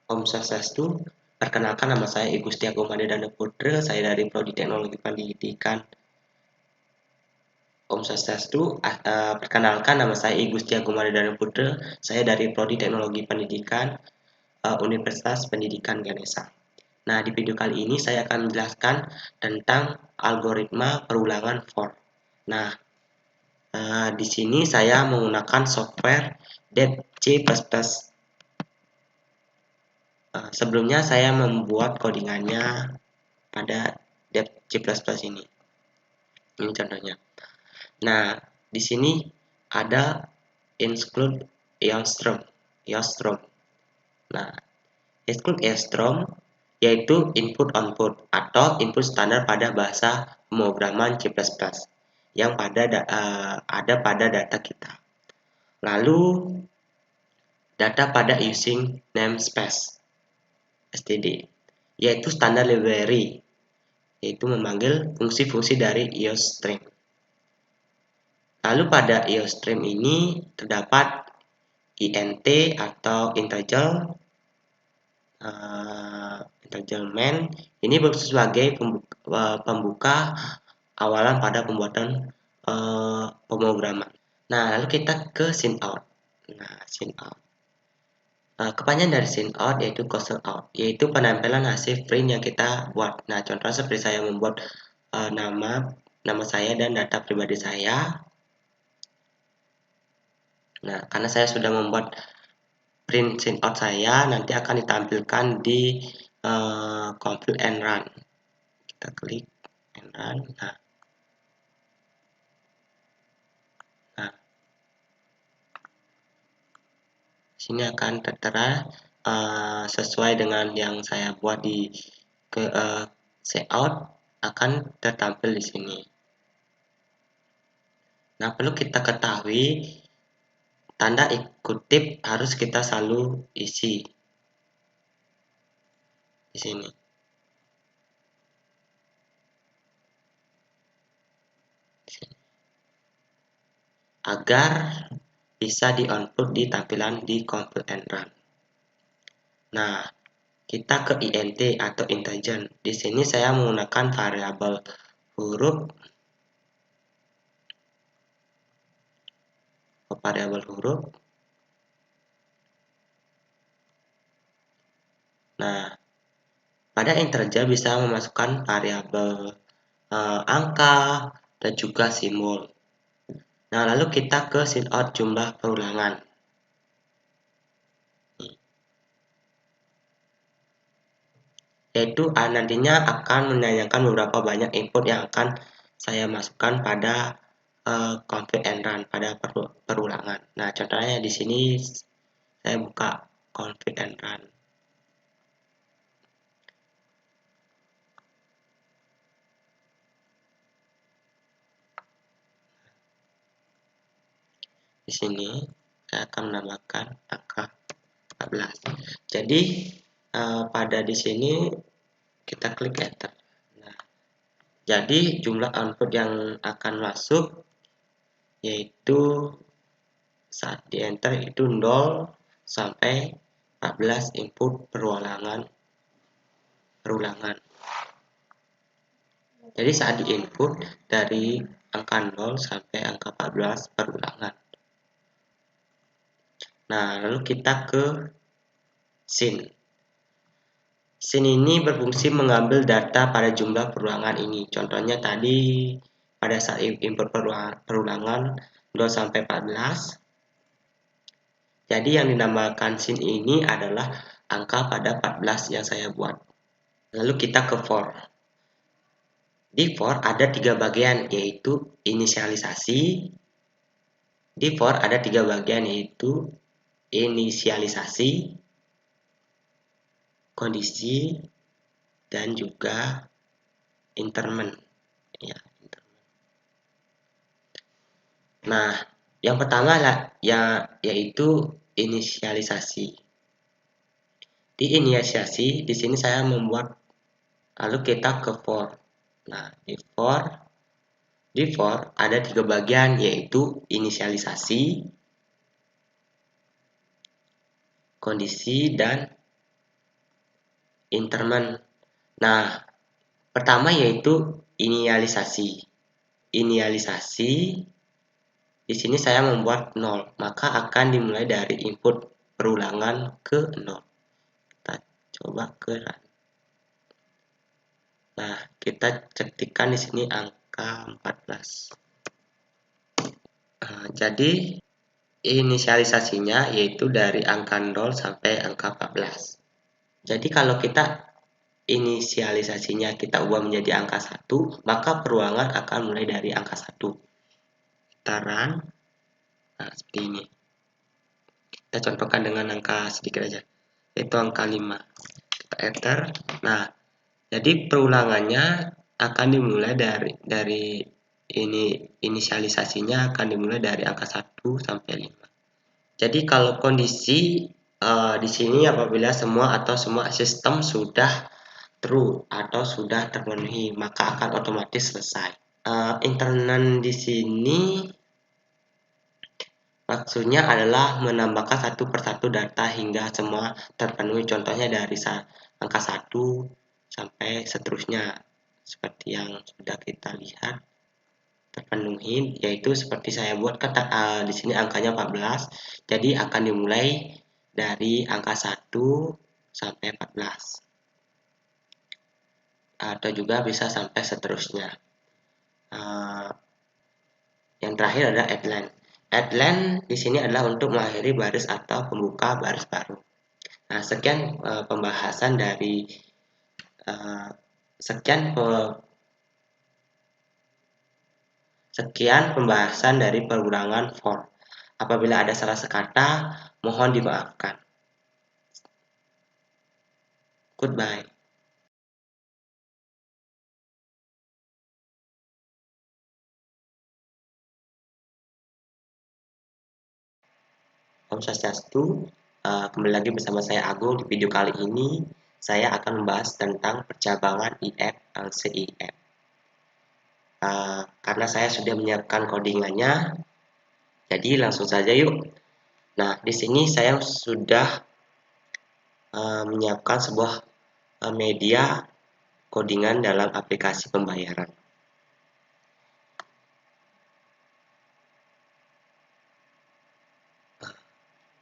Om Swastiastu, perkenalkan nama saya I Gusti Agung Madedana Putra, saya dari Prodi Teknologi Pendidikan. Om Swastiastu, perkenalkan nama saya I Gusti Agung Madedana Putra, saya dari Prodi Teknologi Pendidikan Universitas Pendidikan Ganesha. Nah, di video kali ini saya akan menjelaskan tentang algoritma perulangan for. Nah, di sini saya menggunakan software C++. Sebelumnya saya membuat codingannya pada C++ ini. Ini contohnya. Nah, di sini ada include eostrom. Nah, include eostrom yaitu input output atau input standar pada bahasa pemrograman C++ yang ada pada data kita. Lalu data pada using namespace std yaitu standar library, yaitu memanggil fungsi-fungsi dari eostream. Lalu pada eostream ini terdapat int atau integer main. Ini berfungsi sebagai pembuka awalan pada pembuatan pemrograman. Nah, lalu kita ke synout. Nah, synout. Kepanjangan dari synout yaitu console out, yaitu penampilan hasil print yang kita buat. Nah, contoh seperti saya membuat nama saya dan data pribadi saya. Nah, karena saya sudah membuat print synout saya, nanti akan ditampilkan di compile and run. Kita klik and run. Nah, sini akan tertera sesuai dengan yang saya buat di layout akan tertampil di sini. Nah, perlu kita ketahui tanda kutip harus kita selalu isi di sini. Agar bisa di-output di tampilan di compile and run. Nah, kita ke int atau integer. Di sini saya menggunakan variabel huruf. Nah, pada integer bisa memasukkan variabel angka dan juga simbol. Nah, lalu kita ke synout jumlah perulangan. Yaitu nantinya akan menanyakan beberapa banyak input yang akan saya masukkan pada config and run pada perulangan. Nah, contohnya di sini saya buka config and run. Di sini saya akan menambahkan angka 14. Jadi pada di sini kita klik enter. Nah, jadi jumlah output yang akan masuk yaitu saat di enter itu 0 sampai 14 input perulangan. Jadi saat di input dari angka 0 sampai angka 14 perulangan. Nah, lalu kita ke syn. Syn ini berfungsi mengambil data pada jumlah perulangan ini. Contohnya tadi pada saat input perulangan 0 sampai 14. Jadi yang dinamakan syn ini adalah angka pada 14 yang saya buat. Lalu kita ke for. Di for ada 3 bagian yaitu inisialisasi. Di for ada 3 bagian yaitu inisialisasi, kondisi, dan juga interment. Ya, interment. Nah, yang pertama yaitu inisialisasi. Di inisialisasi di sini saya membuat, lalu kita ke for. Nah, di for ada 3 bagian yaitu inisialisasi, kondisi, dan increment. Nah, pertama yaitu inialisasi. Inialisasi di sini saya membuat 0, maka akan dimulai dari input perulangan ke 0. Kita coba ke run. Nah, kita ketikkan di sini angka 14. Jadi inisialisasinya yaitu dari angka 0 sampai angka 14. Jadi kalau kita inisialisasinya kita ubah menjadi angka 1, maka perulangan akan mulai dari angka 1. Kita run. Nah, seperti ini. Kita contohkan dengan angka sedikit aja, yaitu angka 5. Kita enter. Nah, jadi perulangannya akan dimulai dari inisialisasinya akan dimulai dari angka 1 sampai 5. Jadi kalau kondisi di sini apabila semua sistem sudah true atau sudah terpenuhi, maka akan otomatis selesai. Internet di sini maksudnya adalah menambahkan satu persatu data hingga semua terpenuhi. Contohnya dari angka 1 sampai seterusnya. Seperti yang sudah kita lihat terpenuhi, yaitu seperti saya buat di sini angkanya 14. Jadi akan dimulai dari angka 1 sampai 14. Atau juga bisa sampai seterusnya. Yang terakhir adalah headline. Headline di sini adalah untuk mengakhiri baris atau pembuka baris baru. Nah, sekian pembahasan dari sekian pembahasan dari pengulangan for. Apabila ada salah sekata, mohon dimaafkan. Goodbye. Om Swastiastu, kembali lagi bersama saya Agung. Di video kali ini saya akan membahas tentang percabangan IF LCIF. Karena saya sudah menyiapkan codingannya, jadi langsung saja yuk. Nah, di sini saya sudah menyiapkan sebuah media codingan dalam aplikasi pembayaran.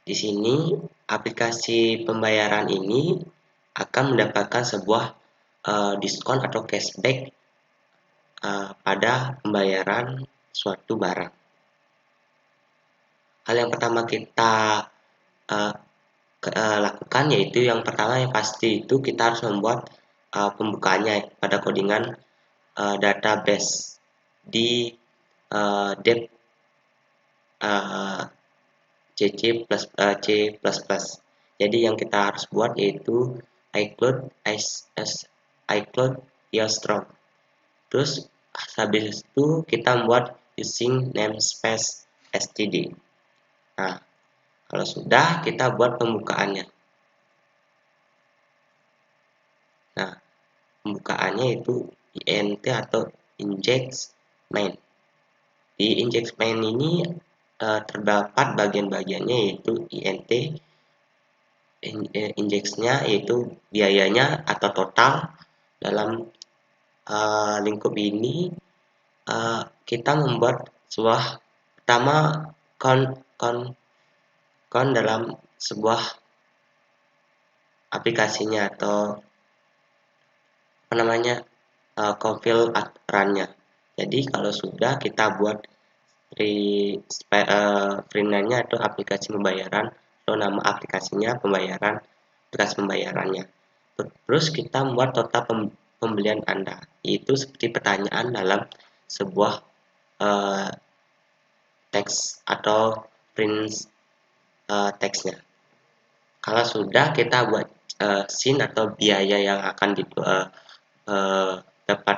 Di sini aplikasi pembayaran ini akan mendapatkan sebuah diskon atau cashback pada pembayaran suatu barang. Hal yang pertama kita lakukan yaitu yang pertama yang pasti itu kita harus membuat pembukaannya pada codingan database di dep C++. Jadi yang kita harus buat yaitu iCloud Yastrong. Terus habis itu kita membuat using namespace std. Nah, kalau sudah kita buat pembukaannya. Nah, pembukaannya itu int atau inject main. Di inject main ini terdapat bagian-bagiannya yaitu int indeksnya yaitu biayanya atau total dalam lingkup ini. Kita membuat sebuah pertama count dalam sebuah aplikasinya atau apa namanya config runnya. Jadi kalau sudah kita buat free-nya atau aplikasi pembayaran atau nama aplikasinya aplikasi pembayarannya. Terus kita membuat total pembelian Anda, yaitu seperti pertanyaan dalam sebuah teks atau print teksnya. Kalau sudah kita buat SIN atau biaya yang akan dapat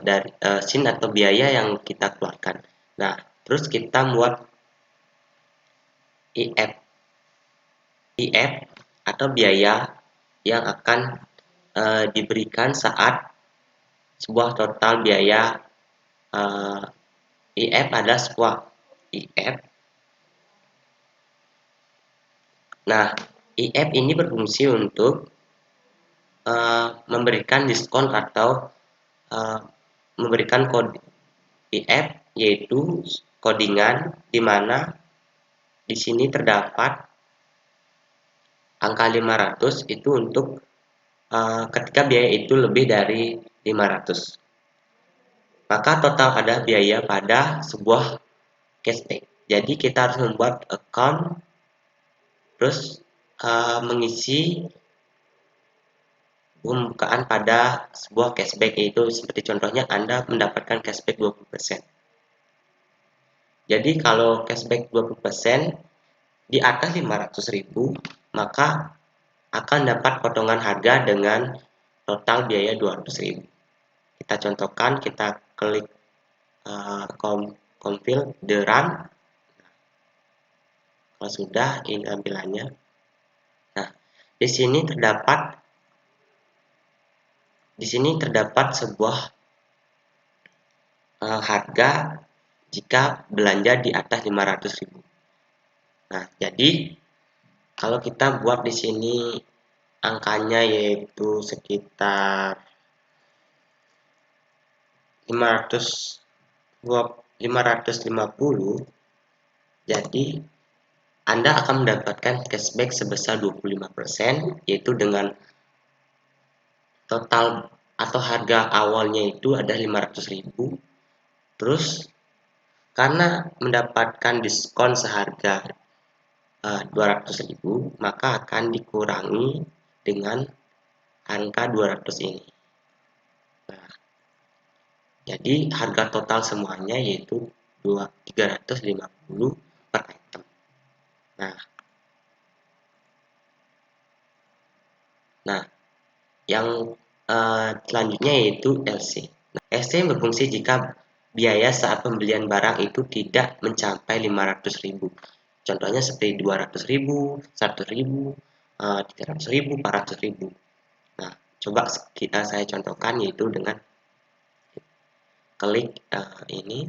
dari SIN atau biaya yang kita keluarkan. Nah, terus kita buat IF atau biaya yang akan diberikan saat sebuah total biaya IF adalah sebuah IF. Nah, IF ini berfungsi untuk memberikan diskon atau memberikan kode IF, yaitu codingan di mana di sini terdapat angka 500 itu untuk ketika biaya itu lebih dari 500. Maka total ada biaya pada sebuah cashback. Jadi kita harus membuat account, terus mengisi pembukaan pada sebuah cashback, yaitu seperti contohnya Anda mendapatkan cashback 20%. Jadi kalau cashback 20% di atas 500.000, maka akan dapat potongan harga dengan total biaya 200.000. Kita contohkan, kita klik confirm the run. Kalau sudah, ini tampilannya. Nah, di sini terdapat sebuah harga jika belanja di atas 500.000. Nah, jadi kalau kita buat di sini angkanya yaitu sekitar 550, jadi Anda akan mendapatkan cashback sebesar 25%, yaitu dengan total atau harga awalnya itu ada 500.000. Terus karena mendapatkan diskon seharga 200.000, maka akan dikurangi dengan angka 200 ini. Nah, jadi harga total semuanya yaitu 350 per item. Nah, yang selanjutnya yaitu LC. Nah, LC berfungsi jika biaya saat pembelian barang itu tidak mencapai 500.000. Contohnya seperti 200.000, 100.000, 300.000, 400.000. Nah, coba saya contohkan, yaitu dengan klik ini,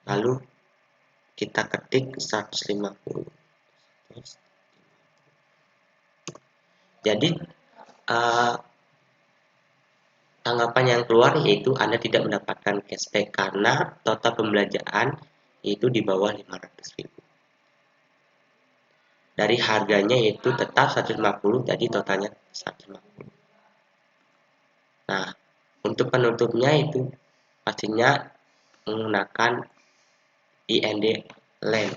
lalu kita ketik 150. Jadi tanggapan yang keluar yaitu Anda tidak mendapatkan cashback karena total pembelanjaan itu di bawah 500.000. Dari harganya yaitu tetap 150, jadi totalnya 150. Nah, untuk penutupnya itu pastinya menggunakan IND LAN.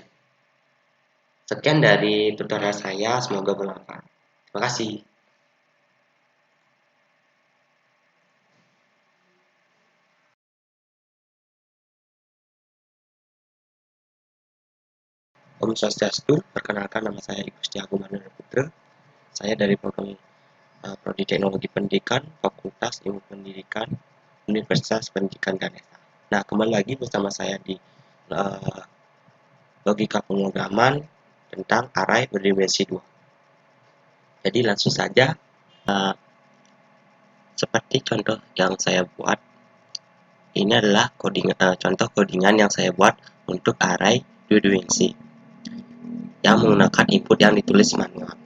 Sekian dari tutorial saya, semoga bermanfaat. Terima kasih. Om Swastiastu, perkenalkan nama saya Igusti Agung Mandana Putra. Saya dari program Prodi Teknologi Pendidikan, Fakultas Ilmu Pendidikan, Universitas Pendidikan Ganesha. Nah, kembali lagi bersama saya di logika pemrograman tentang array berdimensi 2. Jadi langsung saja, seperti contoh yang saya buat, ini adalah contoh codingan yang saya buat untuk array 2 dimensi yang menggunakan input yang ditulis manual.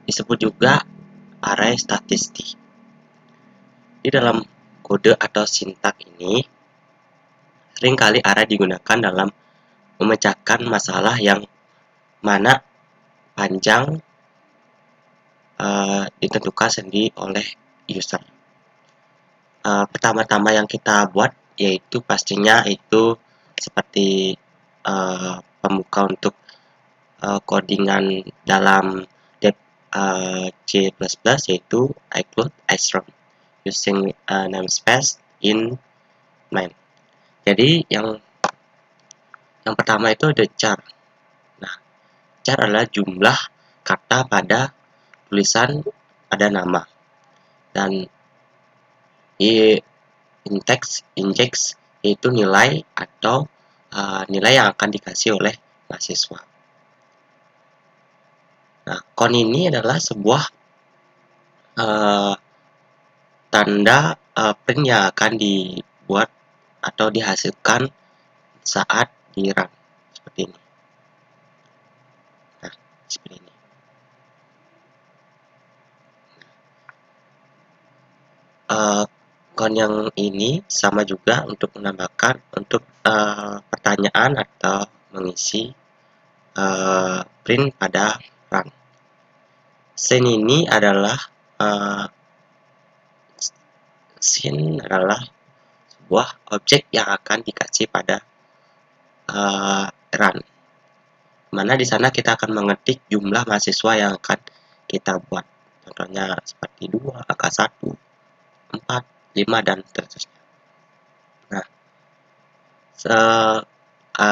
Disebut juga array statistik. Di dalam kode atau sintak ini, seringkali array digunakan dalam memecahkan masalah yang mana panjang ditentukan sendiri oleh user. Pertama-tama yang kita buat yaitu pastinya itu seperti pembuka untuk codingan dalam C++, yaitu include iString using namespace in main. Jadi yang pertama itu ada char. Nah, char adalah jumlah kata pada tulisan pada nama, dan index yaitu nilai atau nilai yang akan dikasih oleh mahasiswa. Nah, con ini adalah sebuah tanda print yang akan dibuat atau dihasilkan saat di run, seperti ini. Nah, seperti ini. Kon yang ini sama juga untuk menambahkan untuk pertanyaan atau mengisi print pada run. Scene ini adalah scene adalah sebuah objek yang akan dikasih pada run. Mana di sana kita akan mengetik jumlah mahasiswa yang akan kita buat. Contohnya seperti 2, angka 1, 4, 5, dan seterusnya. Nah,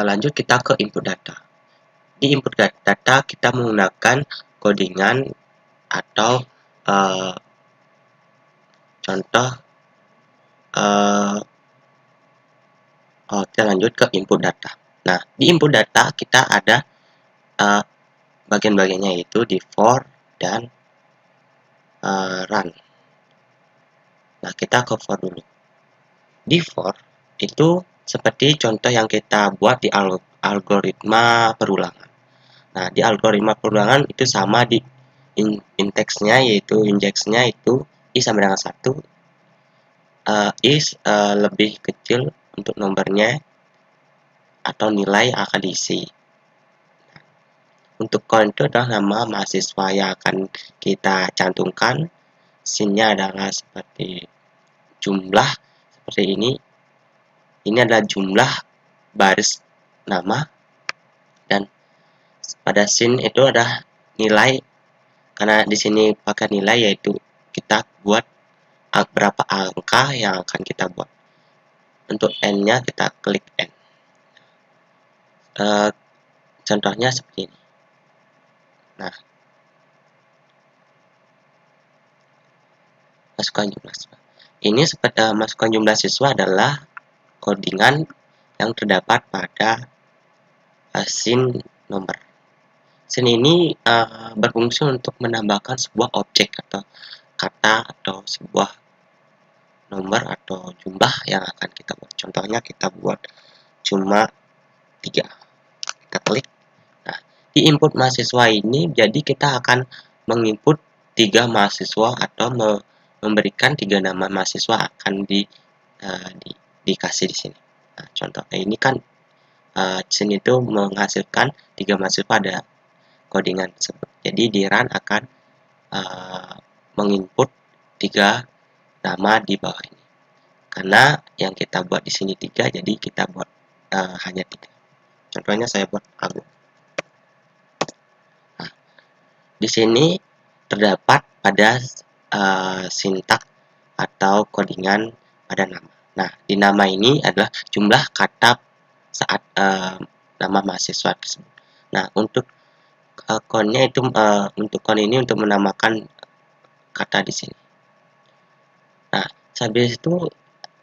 lanjut kita ke input data. Di input data kita menggunakan codingan atau contoh kita lanjut ke input data. Nah, di input data kita ada bagian-bagiannya, yaitu di for dan run. Nah, kita ke for dulu. Di for itu seperti contoh yang kita buat di algoritma perulangan. Nah, di algoritma perulangan itu sama di indeksnya, yaitu indeksnya itu i sama dengan 1, i lebih kecil untuk nomornya atau nilai yang akan diisi. Untuk kon itu adalah nama mahasiswa yang akan kita cantumkan. Scene-nya adalah seperti jumlah seperti ini. Ini adalah jumlah baris nama, dan pada scene itu ada nilai. Karena di sini pakai nilai, yaitu kita buat berapa angka yang akan kita buat. Untuk n-nya kita klik n. Contohnya seperti ini. Nah, masukkan jumlah siswa. Ini seperti masukkan jumlah siswa adalah codingan yang terdapat pada scene nomor. Scene ini berfungsi untuk menambahkan sebuah objek atau kata atau sebuah nomor atau jumlah yang akan kita buat. Contohnya kita buat cuma 3. Kita klik. Nah, di input mahasiswa ini jadi kita akan menginput 3 mahasiswa atau memberikan 3 nama mahasiswa akan dikasih di sini. Nah, contohnya ini kan sini itu menghasilkan 3 mahasiswa pada codingan tersebut. Jadi di run akan menginput 3 nama di bawah ini. Karena yang kita buat di sini 3, jadi kita buat hanya 3. Contohnya saya buat Agung. Nah, di sini terdapat pada sintak atau codingan pada nama. Nah, di nama ini adalah jumlah kata saat nama mahasiswa tersebut. Nah, untuk konnya itu untuk kon ini untuk menamakan kata di sini. Nah, habis itu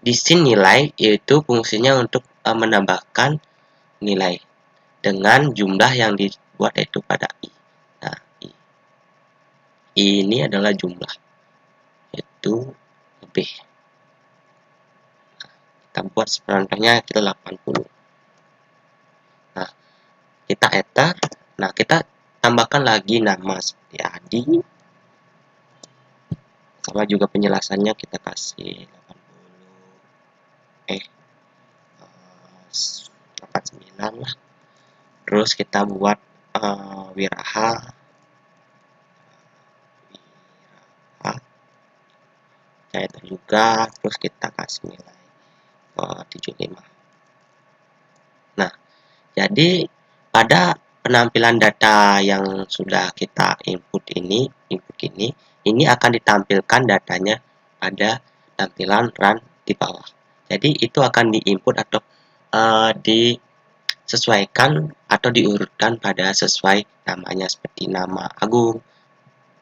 di scene nilai yaitu fungsinya untuk menambahkan nilai dengan jumlah yang dibuat, yaitu pada i. Nah, i ini adalah jumlah, yaitu lebih. Nah, kita buat contohnya kita 80. Nah, kita enter. Nah, kita tambahkan lagi nama seperti Adi. Sama juga penjelasannya kita kasih 89 lah. Terus kita buat Wiraha kayak itu juga. Terus kita kasih nilai 75. Nah, jadi pada penampilan data yang sudah kita input ini akan ditampilkan datanya pada tampilan run di bawah. Jadi itu akan diinput atau disesuaikan atau diurutkan pada sesuai namanya, seperti nama Agung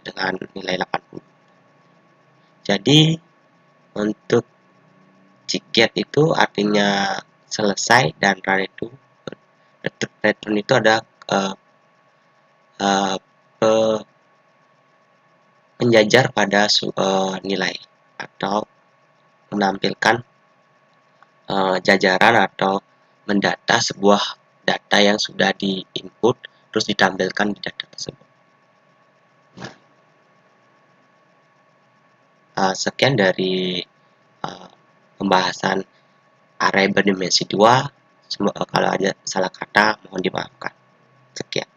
dengan nilai 80. Jadi untuk get itu artinya selesai, dan run itu return itu ada menjajar pada nilai atau menampilkan jajaran atau mendata sebuah data yang sudah diinput terus ditampilkan di data tersebut. sekian dari uh, pembahasan array berdimensi 2. Kalau ada salah kata mohon dimaafkan. Sekian.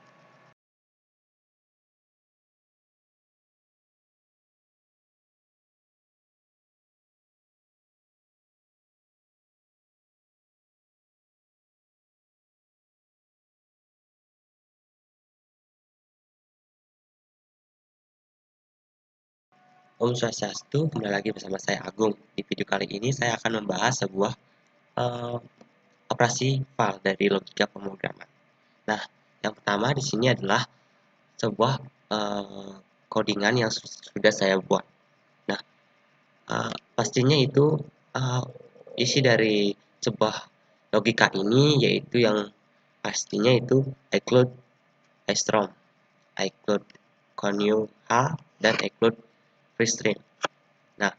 Om Swastiastu, kembali lagi bersama saya Agung. Di video kali ini saya akan membahas sebuah uh, operasi file dari logika pemrograman. Nah, yang pertama di sini adalah sebuah codingan yang sudah saya buat. Nah, pastinya itu isi dari sebuah logika ini yaitu yang pastinya itu include strom, include continue H, dan include freestring. Nah,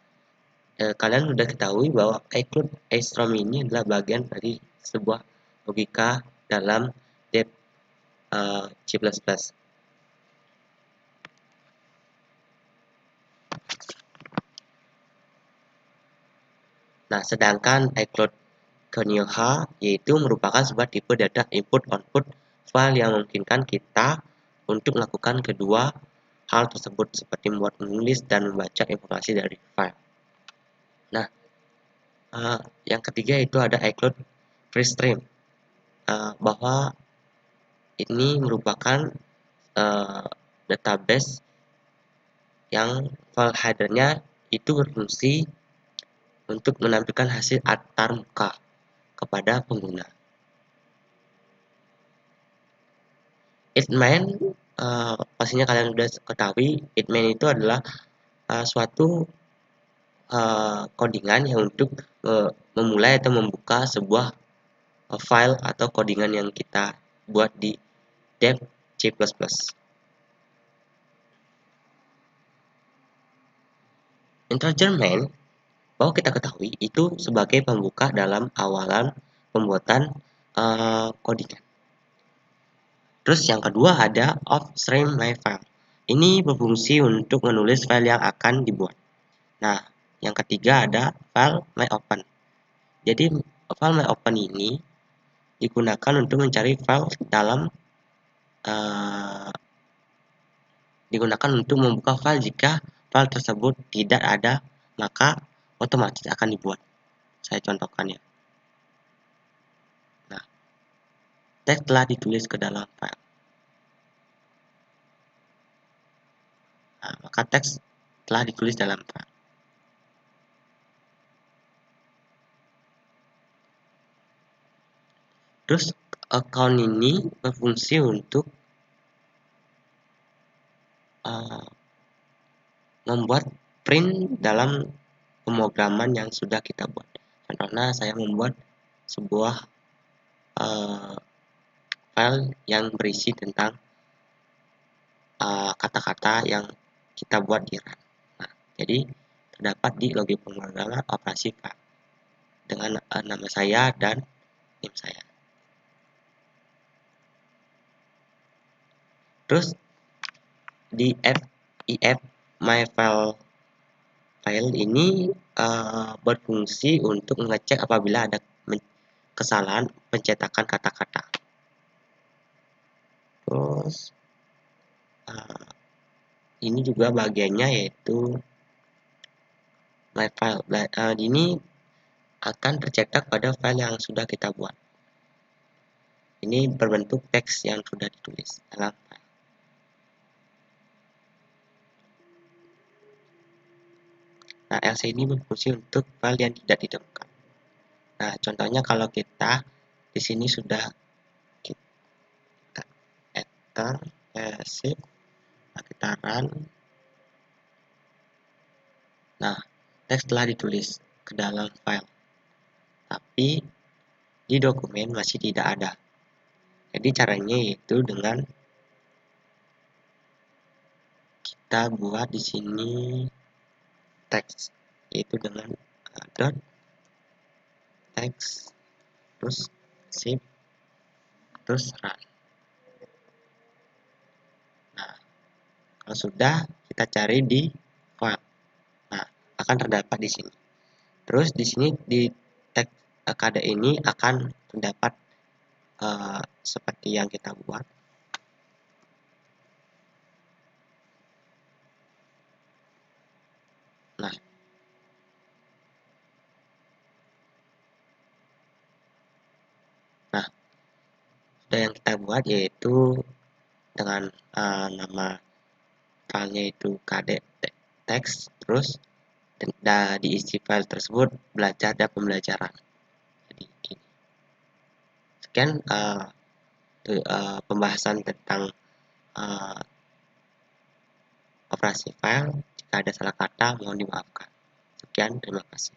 kalian sudah ketahui bahwa include strom ini adalah bagian dari sebuah logika dalam depth C++. Nah, sedangkan include continue H yaitu merupakan sebuah tipe data input-output file yang memungkinkan kita untuk melakukan kedua hal tersebut seperti membuat, menulis, dan membaca informasi dari file. Nah, yang ketiga itu ada include freestream, bahwa ini merupakan database yang file headernya itu berfungsi untuk menampilkan hasil antarmuka kepada pengguna. It main pastinya kalian sudah ketahui, it main itu adalah suatu codingan yang untuk memulai atau membuka sebuah file atau codingan yang kita buat di dev C++. Integer main bahwa kita ketahui itu sebagai pembuka dalam awalan pembuatan codingan. Terus yang kedua ada offstream my file. Ini berfungsi untuk menulis file yang akan dibuat. Nah, yang ketiga ada file my open. Jadi file my open ini digunakan untuk mencari file dalam digunakan untuk membuka file jika file tersebut tidak ada, maka otomatis akan dibuat. Saya contohkan ya. Nah, teks telah ditulis ke dalam file. Nah, maka teks telah ditulis dalam file. Terus account ini berfungsi untuk membuat print dalam pemrograman yang sudah kita buat. Contohnya saya membuat sebuah file yang berisi tentang kata-kata yang kita buat di run. Nah, jadi terdapat di logi pemrograman operasi file dengan nama saya dan name saya. Terus di if my file ini berfungsi untuk mengecek apabila ada kesalahan pencetakan kata-kata. Terus ini juga bagiannya yaitu my file. Ini akan tercetak pada file yang sudah kita buat. Ini berbentuk teks yang sudah ditulis dalam file. Nah, else ini berfungsi untuk file yang tidak ditemukan. Nah, contohnya kalau kita di sini sudah kita enter, save, kita run. Nah, teks telah ditulis ke dalam file, tapi di dokumen masih tidak ada. Jadi caranya yaitu dengan kita buat di sini teks, yaitu dengan dot teks terus save terus run. Nah, kalau sudah kita cari di file. Nah, akan terdapat di sini. Terus di sini di tag KD ini akan terdapat seperti yang kita buat. Nah, sudah yang kita buat yaitu dengan nama filenya itu KD text, terus diisi file tersebut belajar dan pembelajaran. Jadi ini. Sekian pembahasan tentang operasi file. Jika ada salah kata mohon dimaafkan. Sekian, terima kasih.